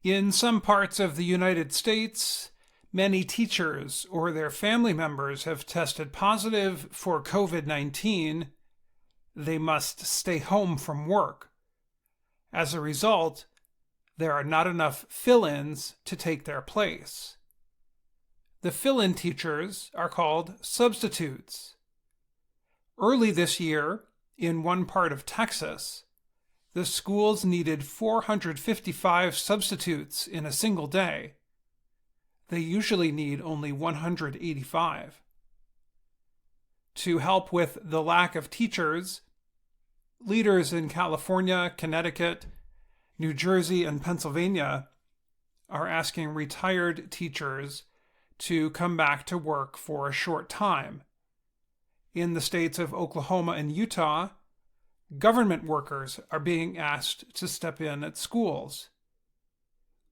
In some parts of the United States, many teachers or their family members have tested positive for COVID-19. They must stay home from work. As a result, there are not enough fill-ins to take their place. The fill-in teachers are called substitutes. Early this year, in one part of Texas, the schools needed 455 substitutes in a single day. They usually need only 185. To help with the lack of teachers, leaders in California, Connecticut, New Jersey, and Pennsylvania are asking retired teachers to come back to work for a short time. In the states of Oklahoma and Utah, government workers are being asked to step in at schools.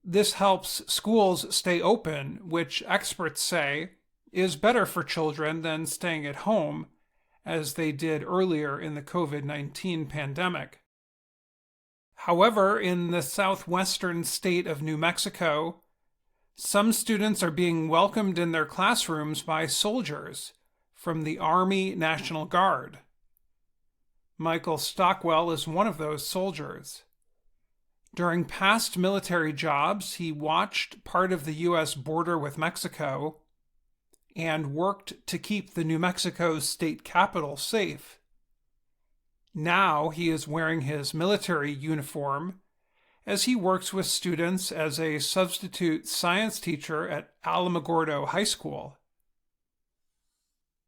This helps schools stay open, which experts say is better for children than staying at home, as they did earlier in the COVID-19 pandemic. However, in the southwestern state of New Mexico, some students are being welcomed in their classrooms by soldiers from the Army National Guard. Michael Stockwell is one of those soldiers. During past military jobs, he watched part of the U.S. border with Mexico and worked to keep the New Mexico state capitol safe. Now he is wearing his military uniform as he works with students as a substitute science teacher at Alamogordo High School.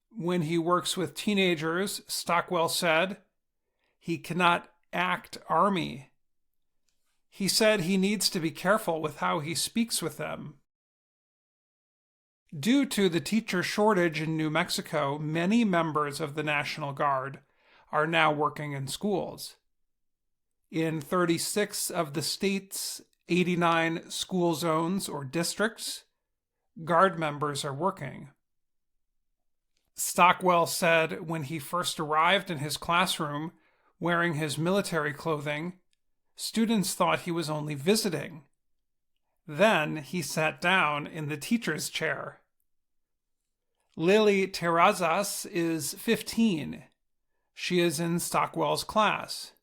When he works with teenagers, Stockwell said, he cannot act Army. He said he needs to be careful with how he speaks with them. Due to the teacher shortage in New Mexico, many members of the National Guard are now working in schools. In 36 of the state's 89 school zones or districts, Guard members are working. Stockwell said when he first arrived in his classroom wearing his military clothing, students thought he was only visiting. Then he sat down in the teacher's chair. Lily Terrazas is 15. She is in Stockwell's class.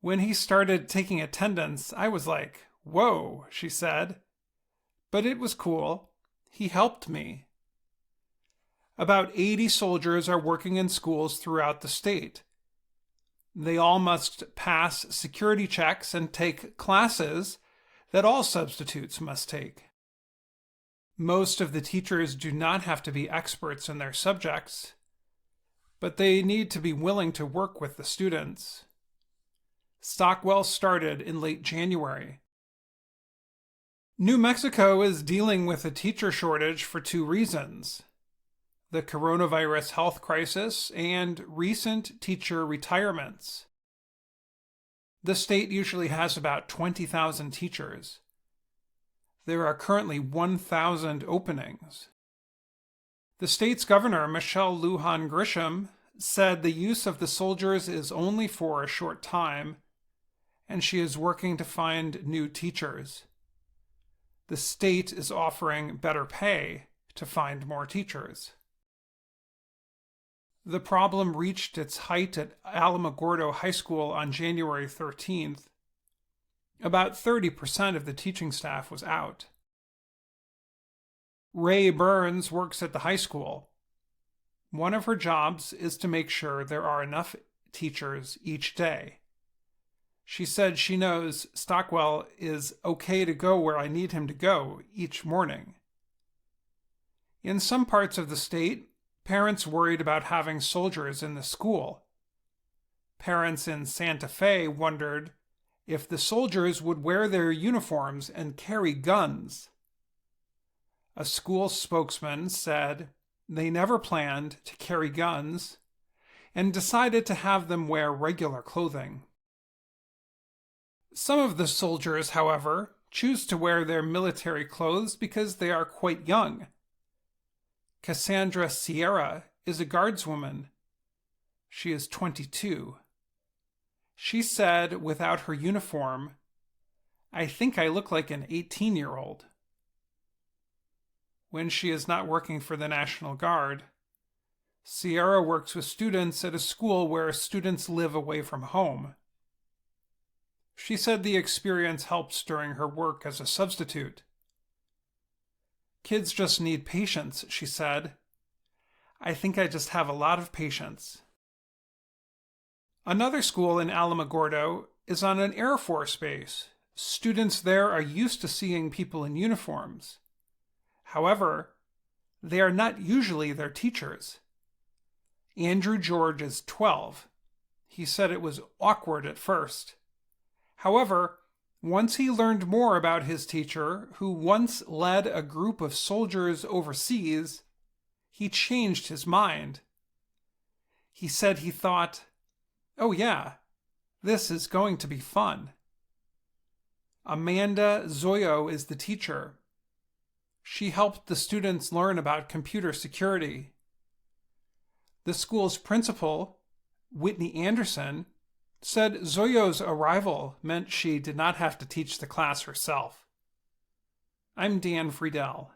When he started taking attendance, I was like, "Whoa," she said. But it was cool. He helped me. About 80 soldiers are working in schools throughout the state. They all must pass security checks and take classes that all substitutes must take. Most of the teachers do not have to be experts in their subjects, but they need to be willing to work with the students. Stockwell started in late January. New Mexico is dealing with a teacher shortage for two reasons: the coronavirus health crisis and recent teacher retirements. The state usually has about 20,000 teachers. There are currently 1,000 openings. The state's governor, Michelle Lujan Grisham, said the use of the soldiers is only for a short time, and she is working to find new teachers. The state is offering better pay to find more teachers. The problem reached its height at Alamogordo High School on January 13th. About 30% of the teaching staff was out. Ray Burns works at the high school. One of her jobs is to make sure there are enough teachers each day. She said she knows Stockwell is okay to go where I need him to go each morning. In some parts of the state, parents worried about having soldiers in the school. Parents in Santa Fe wondered if the soldiers would wear their uniforms and carry guns. A school spokesman said they never planned to carry guns and decided to have them wear regular clothing. Some of the soldiers, however, choose to wear their military clothes because they are quite young. Cassandra Sierra is a guardswoman. She is 22. She said without her uniform, I think I look like an 18-year-old. When she is not working for the National Guard, Sierra works with students at a school where students live away from home. She said the experience helps during her work as a substitute. Kids just need patience, she said. I think I just have a lot of patience. Another school in Alamogordo is on an Air Force base. Students there are used to seeing people in uniforms. However, they are not usually their teachers. Andrew George is 12. He said it was awkward at first. However, once he learned more about his teacher, who once led a group of soldiers overseas, he changed his mind. He said he thought, "Oh yeah, this is going to be fun." Amanda Zoyo is the teacher. She helped the students learn about computer security. The school's principal, Whitney Anderson, said Zoyo's arrival meant she did not have to teach the class herself. I'm Dan Friedel.